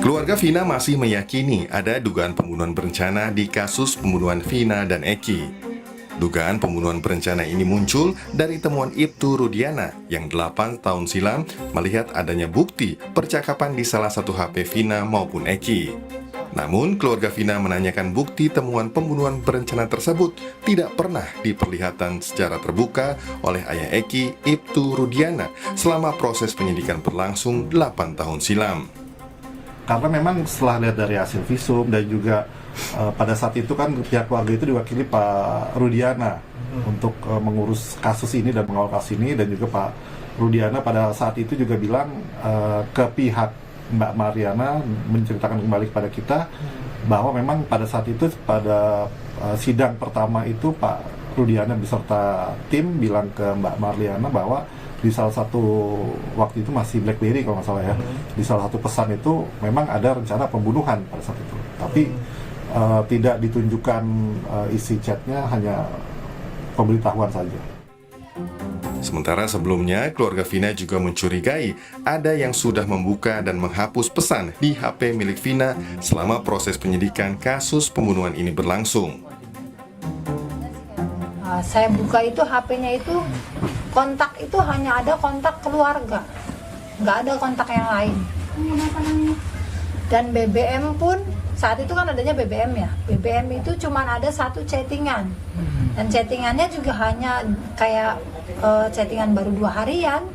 Keluarga Vina masih meyakini ada dugaan pembunuhan berencana di kasus pembunuhan Vina dan Eki. Dugaan pembunuhan berencana ini muncul dari temuan Ibtu Rudiana yang 8 tahun silam melihat adanya bukti percakapan di salah satu HP Vina maupun Eki. Namun, keluarga Vina menanyakan bukti temuan pembunuhan berencana tersebut tidak pernah diperlihatkan secara terbuka oleh ayah Eki, Ibtu Rudiana, selama proses penyidikan berlangsung 8 tahun silam. Karena memang setelah lihat dari hasil visum dan juga pada saat itu kan pihak keluarga itu diwakili Pak Rudiana untuk mengurus kasus ini dan mengawal kasus ini, dan juga Pak Rudiana pada saat itu juga bilang ke pihak Mbak Mariana, menceritakan kembali kepada kita bahwa memang pada saat itu pada sidang pertama itu Pak Rudiana beserta tim bilang ke Mbak Mariana bahwa di salah satu waktu itu masih BlackBerry kalau nggak salah ya, di salah satu pesan itu memang ada rencana pembunuhan pada saat itu, tapi tidak ditunjukkan isi chatnya, hanya pemberitahuan saja. Sementara sebelumnya, keluarga Vina juga mencurigai ada yang sudah membuka dan menghapus pesan di HP milik Vina selama proses penyidikan kasus pembunuhan ini berlangsung. Saya buka itu HP-nya itu, kontak itu hanya ada kontak keluarga, nggak ada kontak yang lain. Dan BBM pun, saat itu kan adanya BBM ya, BBM itu cuma ada satu chattingan. Dan chattingannya juga hanya kayak chattingan baru 2 harian.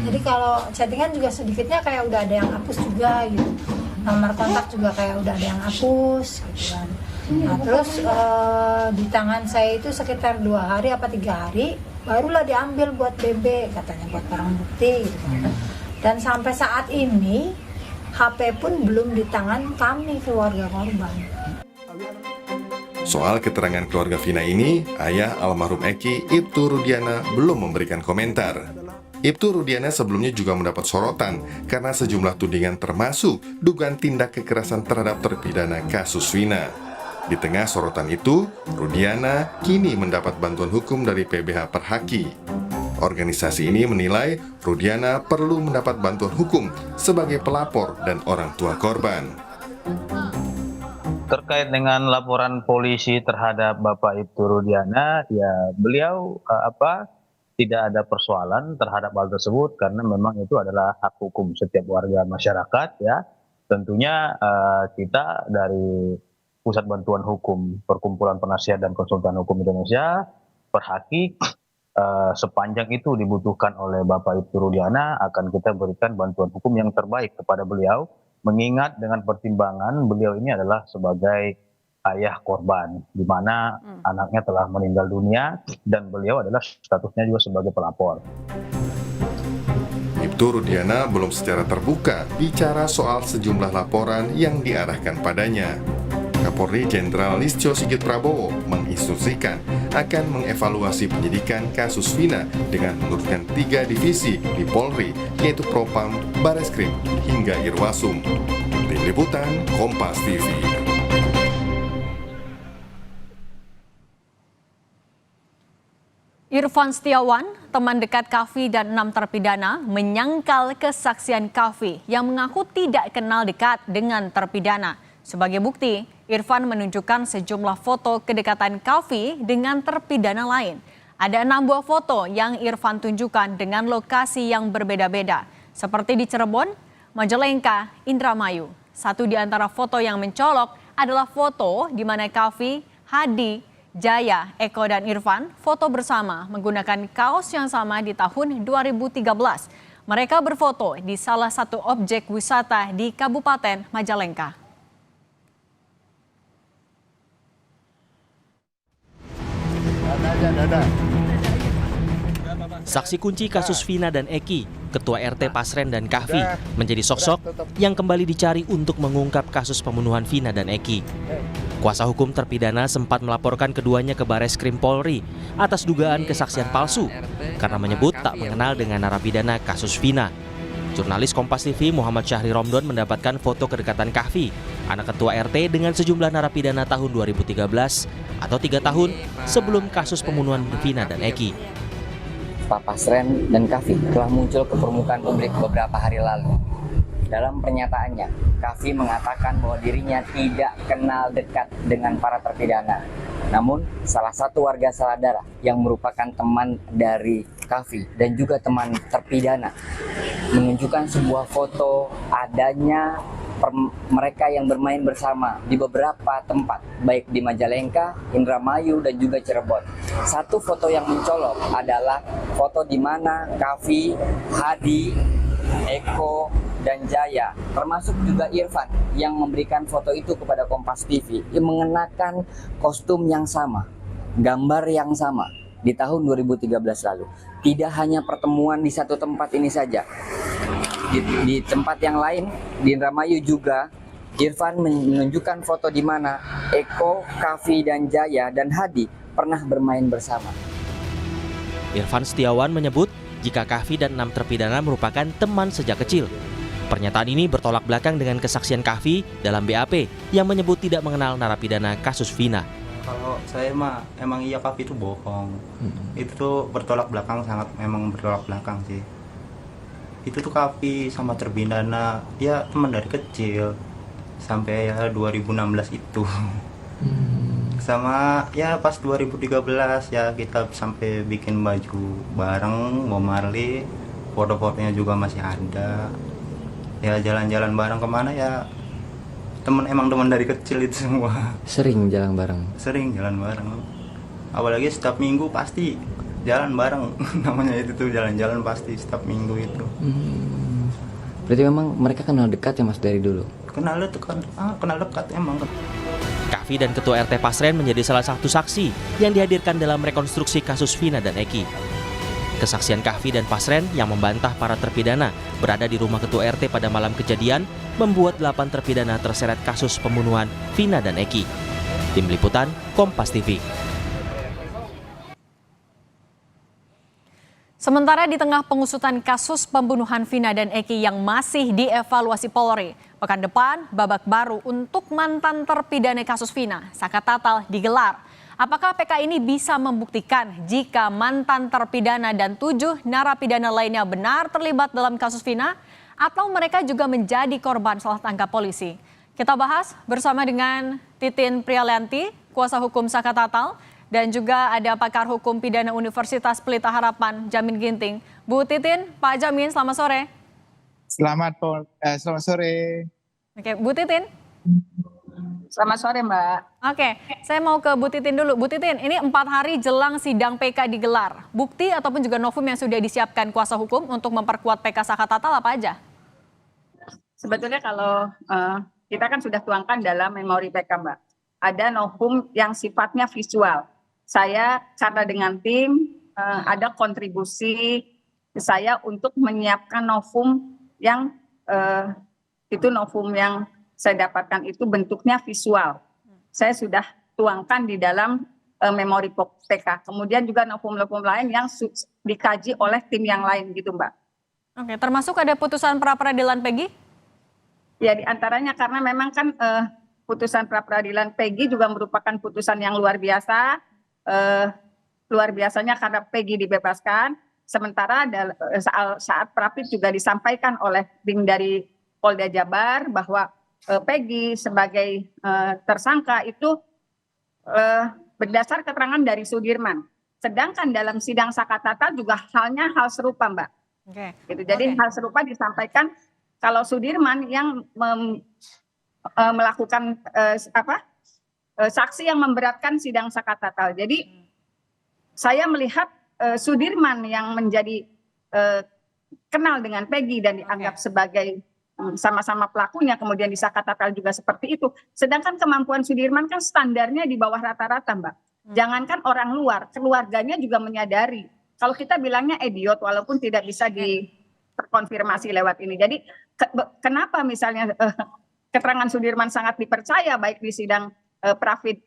Jadi kalau chattingan juga sedikitnya kayak udah ada yang hapus juga gitu. Nomor kontak juga kayak udah ada yang hapus gitu kan. Nah terus di tangan saya itu sekitar 2 hari apa 3 hari barulah diambil buat BB, katanya buat barang bukti gitu. Dan sampai saat ini HP pun belum di tangan kami keluarga korban. Soal keterangan keluarga Vina ini, ayah almarhum Eki, Ibtu Rudiana, belum memberikan komentar. Ibtu Rudiana sebelumnya juga mendapat sorotan karena sejumlah tudingan termasuk dugaan tindak kekerasan terhadap terpidana kasus Vina. Di tengah sorotan itu, Rudiana kini mendapat bantuan hukum dari PBH Perhaki. Organisasi ini menilai Rudiana perlu mendapat bantuan hukum sebagai pelapor dan orang tua korban. Terkait dengan laporan polisi terhadap Bapak Ibtu Rudiana, ya beliau tidak ada persoalan terhadap hal tersebut karena memang itu adalah hak hukum setiap warga masyarakat ya. Tentunya kita dari Pusat Bantuan Hukum Perkumpulan Penasihat dan Konsultan Hukum Indonesia Perhaki, sepanjang itu dibutuhkan oleh Bapak Ibtu Rudiana akan kita berikan bantuan hukum yang terbaik kepada beliau, mengingat dengan pertimbangan beliau ini adalah sebagai ayah korban, di mana anaknya telah meninggal dunia dan beliau adalah statusnya juga sebagai pelapor. Ibtu Rudiana belum secara terbuka bicara soal sejumlah laporan yang diarahkan padanya. Kapolri Jenderal Listio Sigit Prabowo menginstruksikan akan mengevaluasi penyidikan kasus Vina dengan menurunkan 3 divisi di Polri, yaitu Propam, Bareskrim, hingga Irwasum. Tim Liputan Kompas TV. Irfan Setiawan, teman dekat Kavi dan 6 terpidana, menyangkal kesaksian Kavi yang mengaku tidak kenal dekat dengan terpidana. Sebagai bukti, Irfan menunjukkan sejumlah foto kedekatan Kavi dengan terpidana lain. Ada 6 buah foto yang Irfan tunjukkan dengan lokasi yang berbeda-beda, seperti di Cirebon, Majalengka, Indramayu. Satu di antara foto yang mencolok adalah foto di mana Kavi, Hadi, Jaya, Eko, dan Irfan foto bersama menggunakan kaos yang sama di tahun 2013. Mereka berfoto di salah satu objek wisata di Kabupaten Majalengka. Saksi kunci kasus Vina dan Eki, Ketua RT Pasren dan Kahvi, menjadi sosok yang kembali dicari untuk mengungkap kasus pembunuhan Vina dan Eki. Kuasa hukum terpidana sempat melaporkan keduanya ke Bareskrim Polri atas dugaan kesaksian palsu karena menyebut tak mengenal dengan narapidana kasus Vina. Jurnalis Kompas TV Muhammad Syahri Romdon mendapatkan foto kedekatan Kahvi, anak ketua RT dengan sejumlah narapidana tahun 2013 atau 3 tahun sebelum kasus pembunuhan Vina dan Eki. Pak Pasren dan Kahvi telah muncul ke permukaan publik beberapa hari lalu. Dalam pernyataannya, Kavi mengatakan bahwa dirinya tidak kenal dekat dengan para terpidana. Namun, salah satu warga Saladara yang merupakan teman dari Kavi dan juga teman terpidana menunjukkan sebuah foto adanya mereka yang bermain bersama di beberapa tempat, baik di Majalengka, Indramayu, dan juga Cirebon. Satu foto yang mencolok adalah foto di mana Kavi, Hadi, Eko, dan Jaya, termasuk juga Irfan yang memberikan foto itu kepada Kompas TV, yang mengenakan kostum yang sama, gambar yang sama di tahun 2013 lalu. Tidak hanya pertemuan di satu tempat ini saja, di tempat yang lain di Indramayu juga Irfan menunjukkan foto di mana Eko, Kavi, dan Jaya dan Hadi pernah bermain bersama. Irfan Setiawan menyebut jika Kavi dan 6 terpidana merupakan teman sejak kecil. Pernyataan ini bertolak belakang dengan kesaksian Kavi dalam BAP yang menyebut tidak mengenal narapidana kasus Vina. Kalau saya mah emang iya Kavi itu bohong. Itu tuh bertolak belakang, sangat memang bertolak belakang sih. Itu tuh Kavi sama terpidana dia teman dari kecil sampai ya 2016 itu. Sama ya pas 2013 ya kita sampai bikin baju bareng, Bob Marley, foto-fotonya juga masih ada. Ya jalan-jalan bareng kemana ya emang teman dari kecil itu semua. Sering jalan bareng. Sering jalan bareng. Apalagi setiap minggu pasti jalan bareng. Namanya itu tuh jalan-jalan pasti setiap minggu itu. Berarti memang mereka kenal dekat ya Mas dari dulu? Kenal dekat emang. Kavi dan Ketua RT Pasren menjadi salah satu saksi yang dihadirkan dalam rekonstruksi kasus Vina dan Eki. Kesaksian Kavi dan Pasren yang membantah para terpidana berada di rumah Ketua RT pada malam kejadian membuat 8 terpidana terseret kasus pembunuhan Vina dan Eki. Tim Liputan, Kompas TV. Sementara di tengah pengusutan kasus pembunuhan Vina dan Eki yang masih dievaluasi Polri, pekan depan babak baru untuk mantan terpidana kasus Vina, Sakat Tatal, digelar. Apakah PK ini bisa membuktikan jika mantan terpidana dan 7 narapidana lainnya benar terlibat dalam kasus Vina atau mereka juga menjadi korban salah tangkap polisi? Kita bahas bersama dengan Titin Prialianti, kuasa hukum Sakat Tatal, dan juga ada pakar hukum pidana Universitas Pelita Harapan, Jamin Ginting. Bu Titin, Pak Jamin, selamat sore. Selamat sore. Oke, Bu Titin. Selamat sore, Mbak. Oke, saya mau ke Bu Titin dulu. Bu Titin, ini 4 hari jelang sidang PK digelar. Bukti ataupun juga novum yang sudah disiapkan kuasa hukum untuk memperkuat PK Sakat Tatal apa aja? Sebetulnya kalau kita kan sudah tuangkan dalam memori PK, Mbak. Ada novum yang sifatnya visual. Saya karena dengan tim ada kontribusi saya untuk menyiapkan novum yang itu novum yang saya dapatkan itu bentuknya visual. Saya sudah tuangkan di dalam memori PK. Kemudian juga novum-novum lain yang dikaji oleh tim yang lain gitu, Mbak. Oke, termasuk ada putusan pra-peradilan Peggy? Ya, diantaranya karena memang kan putusan pra-peradilan Peggy juga merupakan putusan yang luar biasa. Luar biasanya karena Peggy dibebaskan. Sementara saat Prapit juga disampaikan oleh tim dari Polda Jabar bahwa Peggy sebagai tersangka itu berdasar keterangan dari Sudirman. Sedangkan dalam sidang Sakat Tatal juga hal serupa, Mbak. Oke. Gitu. Jadi hal serupa disampaikan kalau Sudirman yang melakukan saksi yang memberatkan sidang Sakat Tatal. Jadi saya melihat Sudirman yang menjadi kenal dengan Peggy dan dianggap sebagai sama-sama pelakunya, kemudian di Sakat Tatal juga seperti itu. Sedangkan kemampuan Sudirman kan standarnya di bawah rata-rata, Mbak. Jangankan orang luar, keluarganya juga menyadari. Kalau kita bilangnya idiot, walaupun tidak bisa terkonfirmasi lewat ini. Jadi kenapa misalnya keterangan Sudirman sangat dipercaya baik di sidang Prafid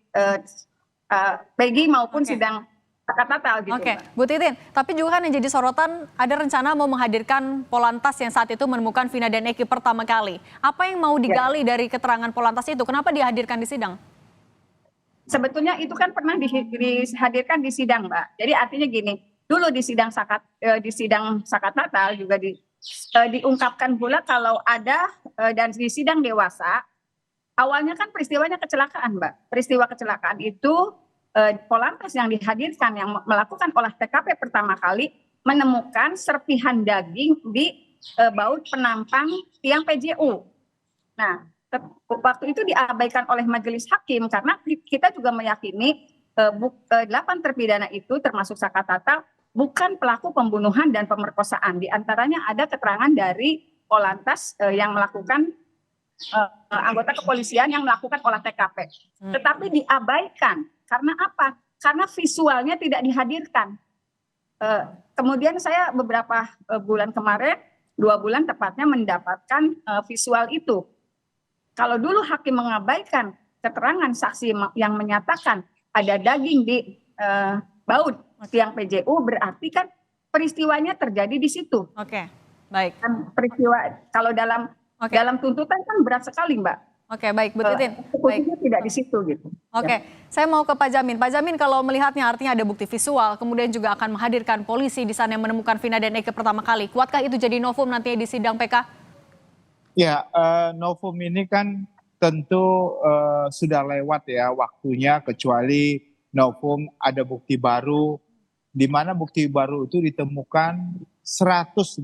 Peggy maupun sidang Sakat Tatal gitu. Oke, Bu Titin, tapi juga kan yang jadi sorotan ada rencana mau menghadirkan Polantas yang saat itu menemukan Vina dan Eki pertama kali. Apa yang mau digali dari keterangan Polantas itu? Kenapa dihadirkan di sidang? Sebetulnya itu kan pernah dihadirkan di sidang, Mbak. Jadi artinya gini, dulu di sidang Sakat Tatal juga diungkapkan pula kalau ada dan di sidang dewasa, awalnya kan peristiwanya kecelakaan, Mbak. Peristiwa kecelakaan itu Polantas yang dihadirkan yang melakukan olah TKP pertama kali menemukan serpihan daging di baut penampang tiang PJU. Nah, waktu itu diabaikan oleh majelis hakim karena kita juga meyakini 8 terpidana itu termasuk Saka Tatal bukan pelaku pembunuhan dan pemerkosaan. Di antaranya ada keterangan dari Polantas yang melakukan anggota kepolisian yang melakukan olah TKP. Tetapi diabaikan. Karena apa? Karena visualnya tidak dihadirkan. Kemudian saya beberapa bulan kemarin, 2 bulan tepatnya mendapatkan visual itu. Kalau dulu hakim mengabaikan keterangan saksi yang menyatakan ada daging di baut tiang PJU, berarti kan peristiwanya terjadi di situ. Oke, baik. Peristiwa kalau dalam tuntutan kan berat sekali, Mbak. Oke, baik, Bu Titin. Baik. Tidak di situ gitu. Oke, saya mau ke Pak Jamin. Pak Jamin, kalau melihatnya artinya ada bukti visual, kemudian juga akan menghadirkan polisi di sana yang menemukan Vina dan Eki pertama kali. Kuatkah itu jadi novum nantinya di sidang PK? Ya, novum ini kan tentu sudah lewat ya waktunya, kecuali novum ada bukti baru, di mana bukti baru itu ditemukan 180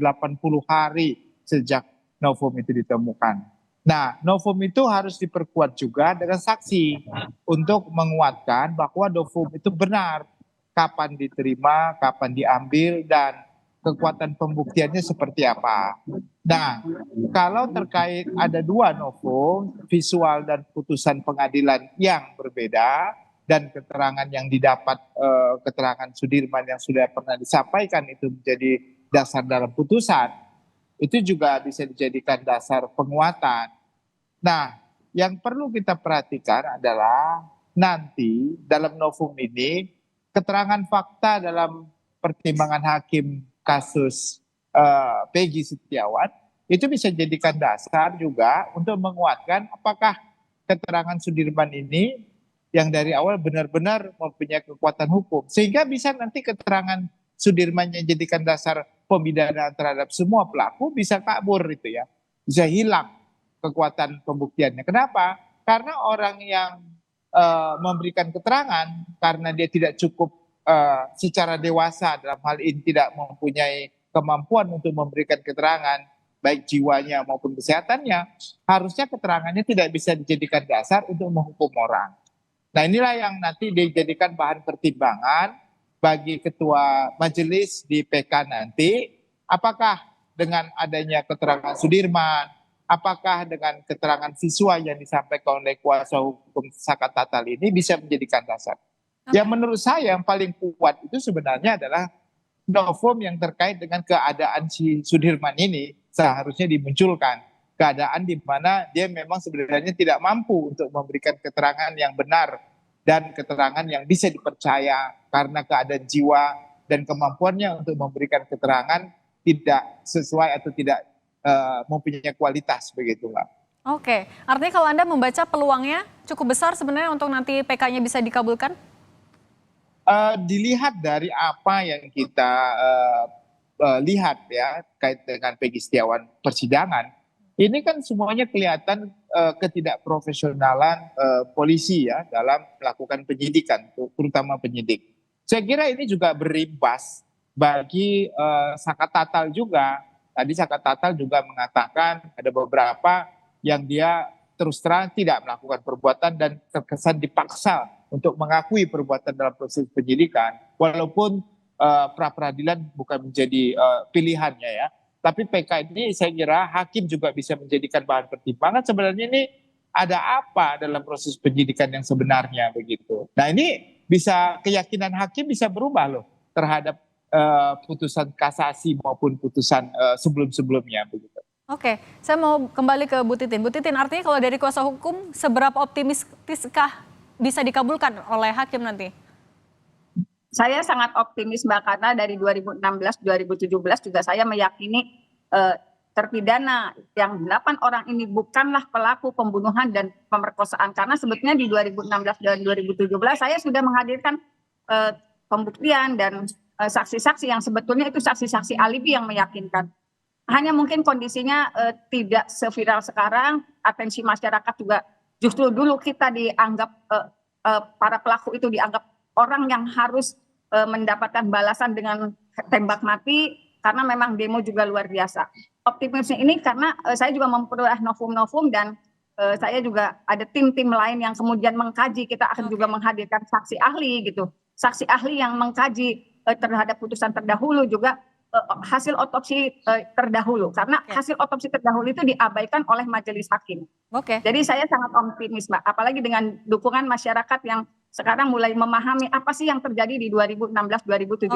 hari sejak novum itu ditemukan. Nah, novum itu harus diperkuat juga dengan saksi untuk menguatkan bahwa novum itu benar, kapan diterima, kapan diambil, dan kekuatan pembuktiannya seperti apa. Nah, kalau terkait ada 2 novum, visual dan putusan pengadilan yang berbeda, dan keterangan yang didapat, keterangan Sudirman yang sudah pernah disampaikan itu menjadi dasar dalam putusan, itu juga bisa dijadikan dasar penguatan. Nah, yang perlu kita perhatikan adalah nanti dalam novum ini, keterangan fakta dalam pertimbangan hakim kasus Peggy Setiawan itu bisa jadikan dasar juga untuk menguatkan apakah keterangan Sudirman ini yang dari awal benar-benar mempunyai kekuatan hukum. Sehingga bisa nanti keterangan Sudirman yang jadikan dasar pemidanaan terhadap semua pelaku bisa kabur itu ya. Bisa hilang kekuatan pembuktiannya. Kenapa? Karena orang yang memberikan keterangan karena dia tidak cukup secara dewasa dalam hal ini tidak mempunyai kemampuan untuk memberikan keterangan baik jiwanya maupun kesehatannya, harusnya keterangannya tidak bisa dijadikan dasar untuk menghukum orang. Nah, inilah yang nanti dijadikan bahan pertimbangan bagi ketua majelis di PK nanti, apakah dengan adanya keterangan Sudirman, apakah dengan keterangan siswa yang disampaikan oleh kuasa hukum Saka Tatal ini bisa menjadikan dasar. Yang menurut saya yang paling kuat itu sebenarnya adalah novum yang terkait dengan keadaan si Sudirman ini seharusnya dimunculkan. Keadaan di mana dia memang sebenarnya tidak mampu untuk memberikan keterangan yang benar dan keterangan yang bisa dipercaya karena keadaan jiwa dan kemampuannya untuk memberikan keterangan tidak sesuai atau tidak mempunyai kualitas begitu, Mbak. Oke, artinya kalau Anda membaca peluangnya cukup besar sebenarnya untuk nanti PK-nya bisa dikabulkan? Dilihat dari apa yang kita lihat ya kait dengan Peggy Setiawan persidangan, ini kan semuanya kelihatan ketidakprofesionalan polisi ya dalam melakukan penyidikan, terutama penyidik. Saya kira ini juga berimbas bagi Saka Tatal juga. Tadi Saka Tatal juga mengatakan ada beberapa yang dia terus terang tidak melakukan perbuatan dan terkesan dipaksa untuk mengakui perbuatan dalam proses penyidikan. Walaupun pra-peradilan bukan menjadi pilihannya ya. Tapi PK ini saya kira hakim juga bisa menjadikan bahan pertimbangan sebenarnya ini ada apa dalam proses penyidikan yang sebenarnya begitu. Nah ini bisa keyakinan hakim bisa berubah loh terhadap putusan kasasi maupun putusan sebelum-sebelumnya begitu. Oke, saya mau kembali ke Bu Titin. Bu Titin, artinya kalau dari kuasa hukum seberapa optimistiskah bisa dikabulkan oleh hakim nanti? Saya sangat optimis Mbak, karena dari 2016-2017 juga saya meyakini terpidana yang 8 orang ini bukanlah pelaku pembunuhan dan pemerkosaan. Karena sebetulnya di 2016 dan 2017 saya sudah menghadirkan pembuktian dan saksi-saksi yang sebetulnya itu saksi-saksi alibi yang meyakinkan. Hanya mungkin kondisinya tidak seviral sekarang, atensi masyarakat juga justru dulu kita dianggap para pelaku itu dianggap orang yang harus mendapatkan balasan dengan tembak mati karena memang demo juga luar biasa. Optimisme ini karena saya juga memperoleh novum-novum dan saya juga ada tim-tim lain yang kemudian mengkaji, kita akan juga menghadirkan saksi ahli gitu. Saksi ahli yang mengkaji terhadap putusan terdahulu juga hasil otopsi terdahulu karena hasil otopsi terdahulu itu diabaikan oleh majelis hakim. Jadi saya sangat optimis, Mbak. Apalagi dengan dukungan masyarakat yang sekarang mulai memahami apa sih yang terjadi di 2016-2017.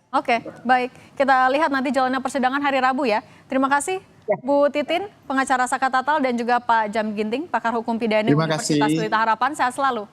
Oke, baik. Kita lihat nanti jalannya persidangan hari Rabu ya. Terima kasih Bu Titin, pengacara Saka Tatal, dan juga Pak Jam Ginting, pakar hukum pidana Universitas Pelita Harapan. Sehat selalu.